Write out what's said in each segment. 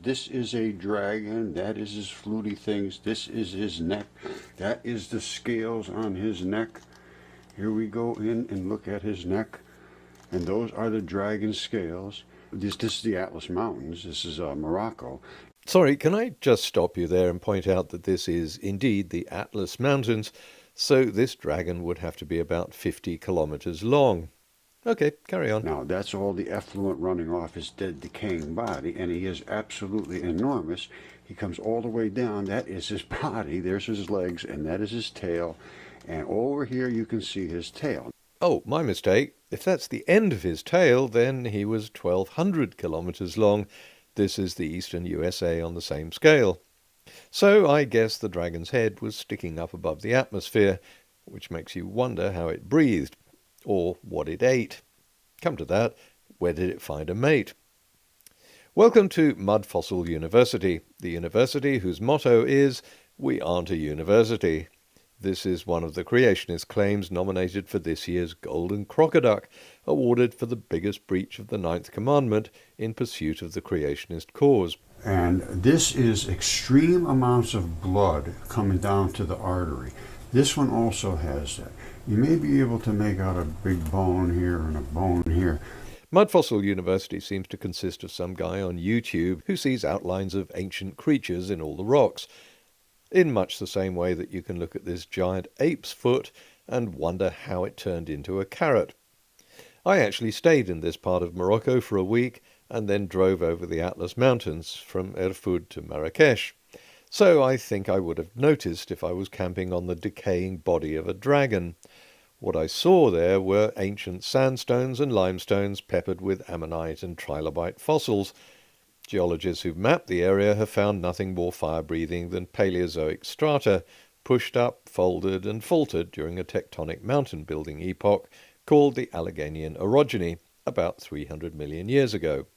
This is a dragon. That is his fluty things. This is his neck. That is the scales on his neck. Here we go in and look at his neck. And those are the dragon scales. This is the Atlas Mountains. This is Morocco. Sorry, can I just stop you there and point out that this is indeed the Atlas Mountains, so this dragon would have to be about 50 kilometers long. Okay, carry on. Now, that's all the effluent running off his dead, decaying body, and he is absolutely enormous. He comes all the way down. That is his body. There's his legs, and that is his tail. And over here you can see his tail. Oh, my mistake. If that's the end of his tail, then he was 1,200 kilometers long. This is the eastern USA on the same scale. So I guess the dragon's head was sticking up above the atmosphere, which makes you wonder how it breathed, or what it ate. Come to that, where did it find a mate? Welcome to Mudfossil University, the university whose motto is, "We aren't a university." This is one of the Creationist claims nominated for this year's Golden Crocoduck, awarded for the biggest breach of the Ninth Commandment in pursuit of the Creationist cause. And this is extreme amounts of blood coming down to the artery. This one also has that. You may be able to make out a big bone here and a bone here. Mudfossil University seems to consist of some guy on YouTube who sees outlines of ancient creatures in all the rocks, in much the same way that you can look at this giant ape's foot and wonder how it turned into a carrot. I actually stayed in this part of Morocco for a week and then drove over the Atlas Mountains from Erfoud to Marrakesh. So I think I would have noticed if I was camping on the decaying body of a dragon. What I saw there were ancient sandstones and limestones peppered with ammonite and trilobite fossils. Geologists who've mapped the area have found nothing more fire-breathing than Paleozoic strata, pushed up, folded and faulted during a tectonic mountain-building epoch called the Alleghenian orogeny, about 300 million years ago.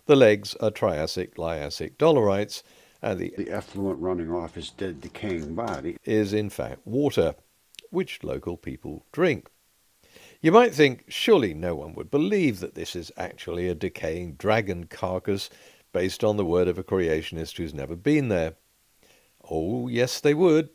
The legs are Triassic-Liassic dolerites, and the effluent running off his dead, decaying body is in fact water, which local people drink. You might think, surely no one would believe that this is actually a decaying dragon carcass based on the word of a creationist who's never been there. Oh, yes, they would.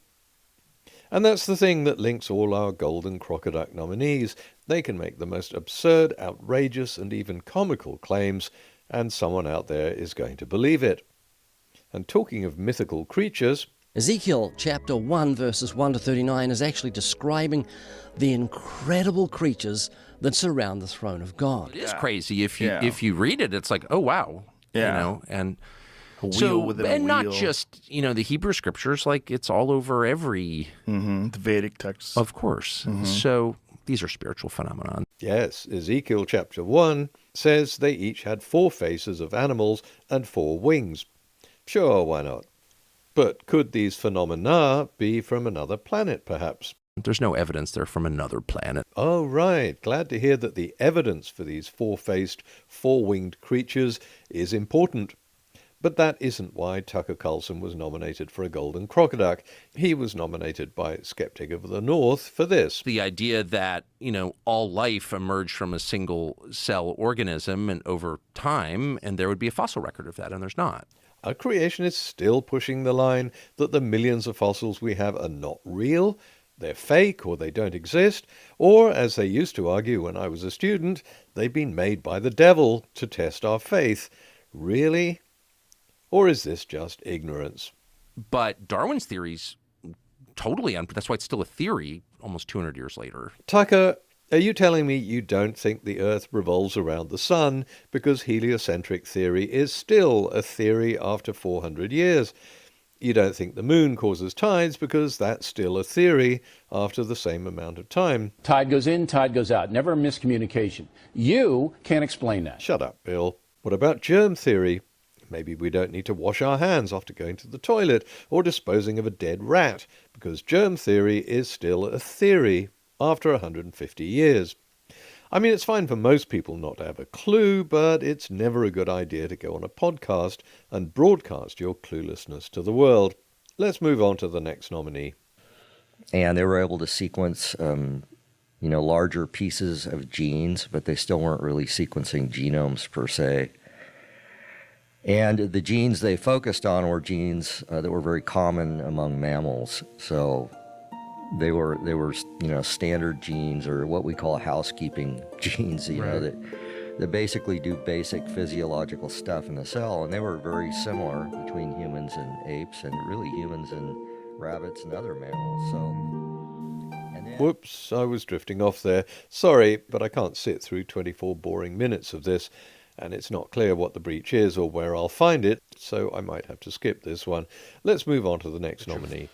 And that's the thing that links all our Golden Crocoduck nominees. They can make the most absurd, outrageous, and even comical claims, and someone out there is going to believe it. And talking of mythical creatures, Ezekiel chapter 1 verses 1 to 39 is actually describing the incredible creatures that surround the throne of God. It is crazy. If you read it, it's like, oh, wow. Yeah. You know, and A wheel so, within a and not wheel. just, the Hebrew scriptures, like it's all over every, The Vedic texts. of course. So these are spiritual phenomena. yes, Ezekiel chapter 1 says they each had 4 faces of animals and 4 wings. Sure, why not? But could these phenomena be from another planet, perhaps? There's no evidence they're from another planet. Oh, right. Glad to hear that the evidence for these 4-faced, 4-winged creatures is important. But that isn't why Tucker Carlson was nominated for a Golden Crocoduck. He was nominated by Skeptic of the North for this. The idea that, all life emerged from a single cell organism and over time, and there would be a fossil record of that, and there's not. Are creationists still pushing the line that the millions of fossils we have are not real, they're fake, or they don't exist, or, as they used to argue when I was a student, they've been made by the devil to test our faith? Really? Or is this just ignorance? But Darwin's theory's totally that's why it's still a theory almost 200 years later. Tucker, are you telling me you don't think the Earth revolves around the Sun because heliocentric theory is still a theory after 400 years? You don't think the Moon causes tides because that's still a theory after the same amount of time? Tide goes in, tide goes out. Never a miscommunication. You can't explain that. Shut up, Bill. What about germ theory? Maybe we don't need to wash our hands after going to the toilet or disposing of a dead rat because germ theory is still a theory after 150 years. I mean, it's fine for most people not to have a clue, but it's never a good idea to go on a podcast and broadcast your cluelessness to the world. Let's move on to the next nominee. And they were able to sequence, larger pieces of genes, but they still weren't really sequencing genomes per se. And the genes they focused on were genes that were very common among mammals. So they were standard genes, or what we call housekeeping genes, that basically do basic physiological stuff in the cell. And they were very similar between humans and apes, and really humans and rabbits and other mammals. Whoops, I was drifting off there. Sorry, but I can't sit through 24 boring minutes of this, and it's not clear what the breach is or where I'll find it, so I might have to skip this one. Let's move on to the next nominee.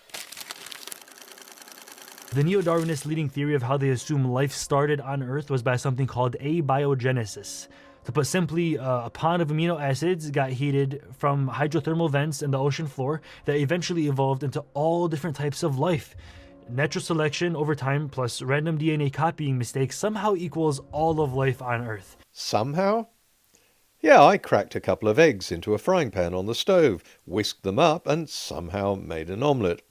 The neo-Darwinist leading theory of how they assume life started on Earth was by something called abiogenesis. To put simply, a pond of amino acids got heated from hydrothermal vents in the ocean floor that eventually evolved into all different types of life. Natural selection over time plus random DNA copying mistakes somehow equals all of life on Earth. Somehow? Yeah, I cracked a couple of eggs into a frying pan on the stove, whisked them up, and somehow made an omelette.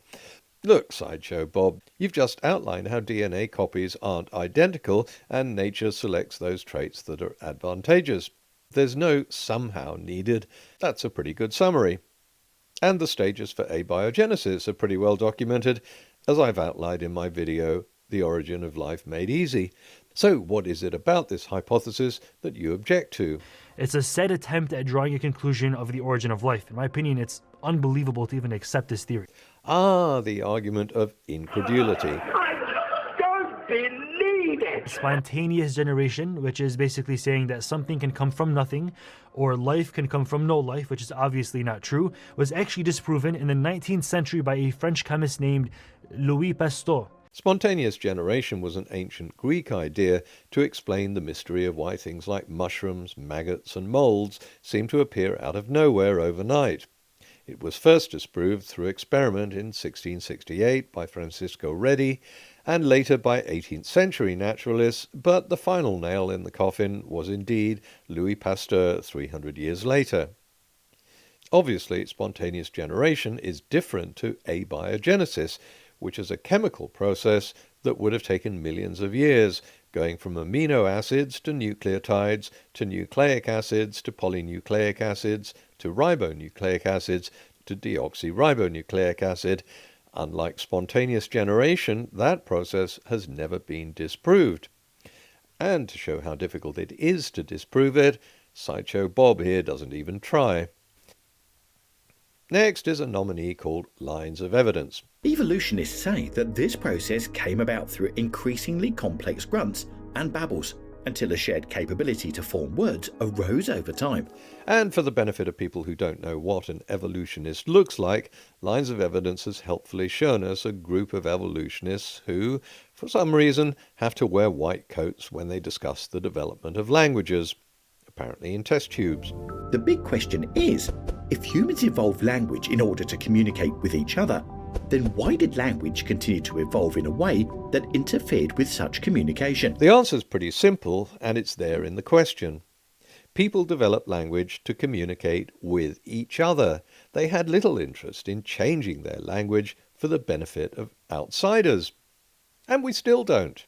Look, Sideshow Bob, you've just outlined how DNA copies aren't identical and nature selects those traits that are advantageous. There's no somehow needed. That's a pretty good summary. And the stages for abiogenesis are pretty well documented, as I've outlined in my video, The Origin of Life Made Easy. So what is it about this hypothesis that you object to? It's a sad attempt at drawing a conclusion of the origin of life. In my opinion, it's unbelievable to even accept this theory. Ah, the argument of incredulity. I don't believe it! Spontaneous generation, which is basically saying that something can come from nothing, or life can come from no life, which is obviously not true, was actually disproven in the 19th century by a French chemist named Louis Pasteur. Spontaneous generation was an ancient Greek idea to explain the mystery of why things like mushrooms, maggots, and moulds seem to appear out of nowhere overnight. It was first disproved through experiment in 1668 by Francisco Redi, and later by 18th century naturalists, but the final nail in the coffin was indeed Louis Pasteur 300 years later. Obviously, spontaneous generation is different to abiogenesis, which is a chemical process that would have taken millions of years, going from amino acids to nucleotides, to nucleic acids, to polynucleic acids, to ribonucleic acids, to deoxyribonucleic acid. Unlike spontaneous generation, that process has never been disproved. And to show how difficult it is to disprove it, Sideshow Bob here doesn't even try. Next is a nominee called Lines of Evidence. Evolutionists say that this process came about through increasingly complex grunts and babbles, until a shared capability to form words arose over time. And for the benefit of people who don't know what an evolutionist looks like, Lines of Evidence has helpfully shown us a group of evolutionists who, for some reason, have to wear white coats when they discuss the development of languages, apparently in test tubes. The big question is, if humans evolved language in order to communicate with each other, then why did language continue to evolve in a way that interfered with such communication? The answer's pretty simple, and it's there in the question. People developed language to communicate with each other. They had little interest in changing their language for the benefit of outsiders. And we still don't.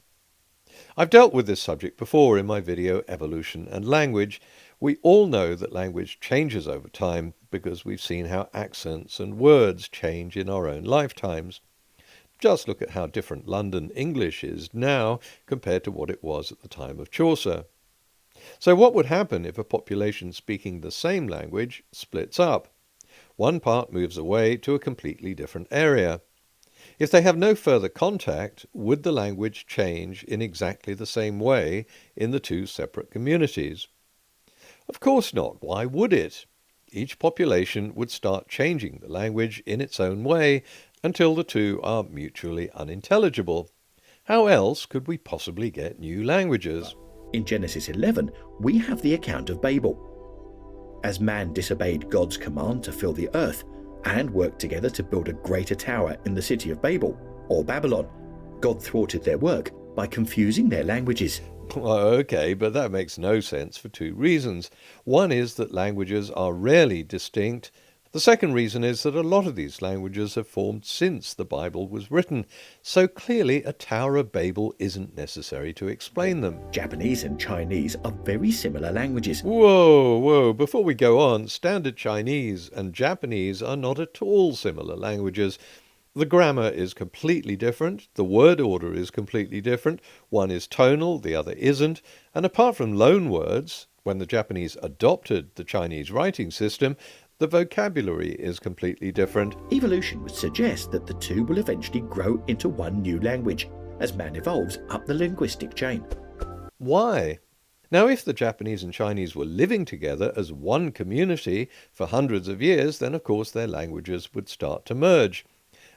I've dealt with this subject before in my video Evolution and Language. We all know that language changes over time because we've seen how accents and words change in our own lifetimes. Just look at how different London English is now compared to what it was at the time of Chaucer. So what would happen if a population speaking the same language splits up? One part moves away to a completely different area. If they have no further contact, would the language change in exactly the same way in the two separate communities? Of course not. Why would it? Each population would start changing the language in its own way until the two are mutually unintelligible. How else could we possibly get new languages? In Genesis 11, we have the account of Babel. As man disobeyed God's command to fill the earth and worked together to build a greater tower in the city of Babel, or Babylon, God thwarted their work by confusing their languages. Well, okay, but that makes no sense for two reasons. One is that languages are rarely distinct, The second reason is that a lot of these languages have formed since the Bible was written, so clearly a Tower of Babel isn't necessary to explain them. Japanese and Chinese are very similar languages. Whoa, before we go on, Standard Chinese and Japanese are not at all similar languages. The grammar is completely different, the word order is completely different, one is tonal, the other isn't, and apart from loan words, when the Japanese adopted the Chinese writing system, the vocabulary is completely different. Evolution would suggest that the two will eventually grow into one new language as man evolves up the linguistic chain. Why? Now, if the Japanese and Chinese were living together as one community for hundreds of years, then of course their languages would start to merge.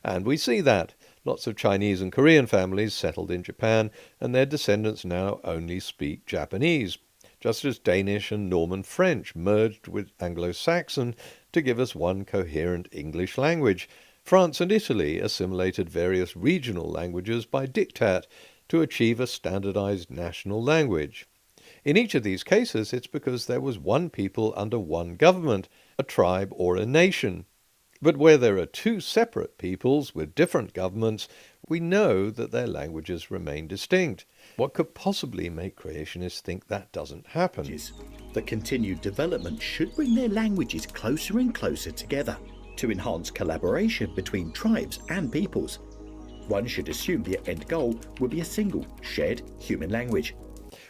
And we see that. Lots of Chinese and Korean families settled in Japan, and their descendants now only speak Japanese, just as Danish and Norman French merged with Anglo-Saxon to give us one coherent English language. France and Italy assimilated various regional languages by diktat to achieve a standardized national language. In each of these cases, it's because there was one people under one government, a tribe or a nation. But where there are two separate peoples with different governments, we know that their languages remain distinct. What could possibly make creationists think that doesn't happen? The continued development should bring their languages closer and closer together to enhance collaboration between tribes and peoples. One should assume the end goal will be a single, shared human language.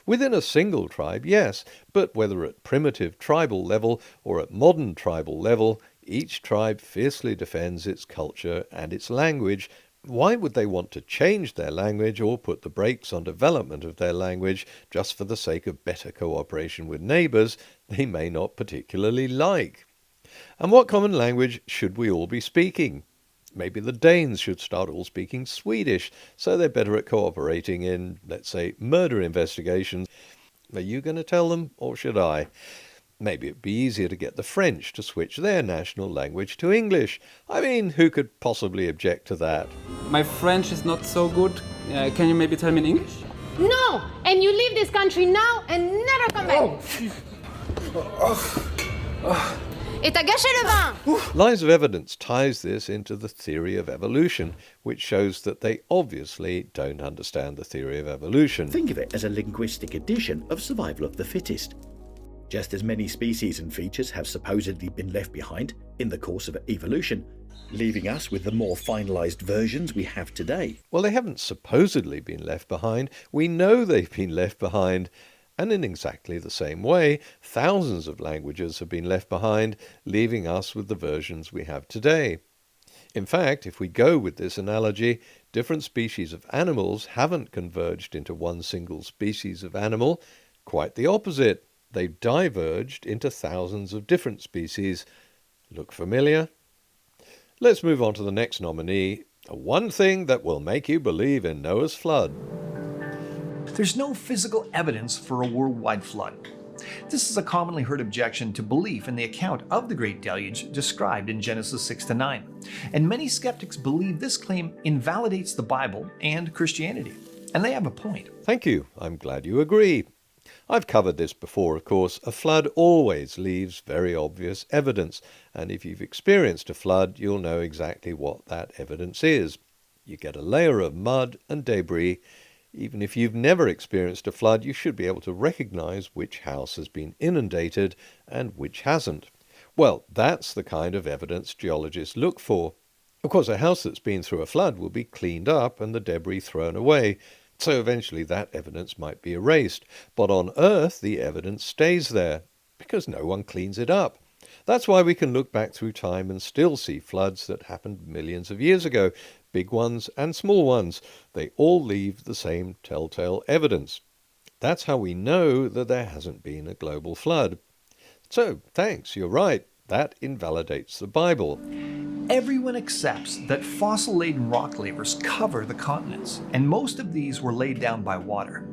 Within a single tribe, yes, but whether at primitive tribal level or at modern tribal level, each tribe fiercely defends its culture and its language. Why would they want to change their language or put the brakes on development of their language just for the sake of better cooperation with neighbours they may not particularly like? And what common language should we all be speaking? Maybe the Danes should start all speaking Swedish, so they're better at cooperating in, let's say, murder investigations. Are you going to tell them, or should I? Maybe it'd be easier to get the French to switch their national language to English. I mean, who could possibly object to that? My French is not so good. Can you maybe tell me in English? No! And you leave this country now and never come back! Et t'as gâché le vin! Lines of evidence ties this into the theory of evolution, which shows that they obviously don't understand the theory of evolution. Think of it as a linguistic edition of survival of the fittest. Just as many species and features have supposedly been left behind in the course of evolution, leaving us with the more finalized versions we have today. Well, they haven't supposedly been left behind. We know they've been left behind. And in exactly the same way, thousands of languages have been left behind, leaving us with the versions we have today. In fact, if we go with this analogy, different species of animals haven't converged into one single species of animal. Quite the opposite. They've diverged into thousands of different species. Look familiar? Let's move on to the next nominee, the one thing that will make you believe in Noah's flood. There's no physical evidence for a worldwide flood. This is a commonly heard objection to belief in the account of the Great Deluge described in Genesis 6-9, and many skeptics believe this claim invalidates the Bible and Christianity. And they have a point. Thank you. I'm glad you agree. I've covered this before, of course. A flood always leaves very obvious evidence, and if you've experienced a flood, you'll know exactly what that evidence is. You get a layer of mud and debris. Even if you've never experienced a flood, you should be able to recognize which house has been inundated and which hasn't. Well, that's the kind of evidence geologists look for. Of course, a house that's been through a flood will be cleaned up and the debris thrown away, so eventually that evidence might be erased. But on Earth, the evidence stays there, because no one cleans it up. That's why we can look back through time and still see floods that happened millions of years ago, big ones and small ones. They all leave the same telltale evidence. That's how we know that there hasn't been a global flood. So, thanks, you're right. That invalidates the Bible. Everyone accepts that fossil-laden rock layers cover the continents, and most of these were laid down by water.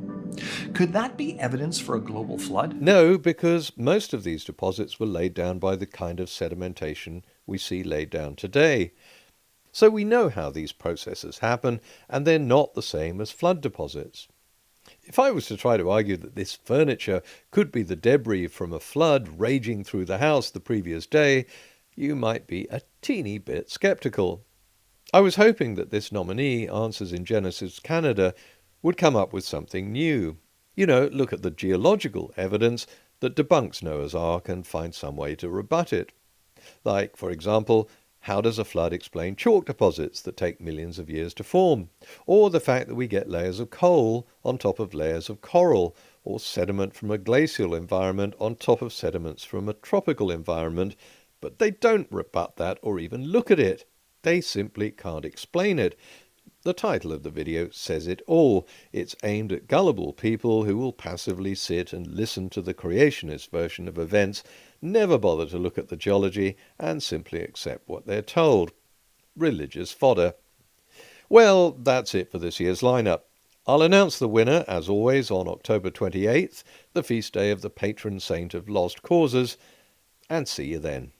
Could that be evidence for a global flood? No, because most of these deposits were laid down by the kind of sedimentation we see laid down today. So we know how these processes happen, and they're not the same as flood deposits. If I was to try to argue that this furniture could be the debris from a flood raging through the house the previous day, you might be a teeny bit sceptical. I was hoping that this nominee, Answers in Genesis Canada, would come up with something new. You know, look at the geological evidence that debunks Noah's Ark and find some way to rebut it. Like, for example, how does a flood explain chalk deposits that take millions of years to form? Or the fact that we get layers of coal on top of layers of coral, or sediment from a glacial environment on top of sediments from a tropical environment, but they don't rebut that or even look at it. They simply can't explain it. The title of the video says it all. It's aimed at gullible people who will passively sit and listen to the creationist version of events, never bother to look at the geology, and simply accept what they're told. Religious fodder. Well, that's it for this year's lineup. I'll announce the winner, as always, on October 28th, the feast day of the patron saint of lost causes, and see you then.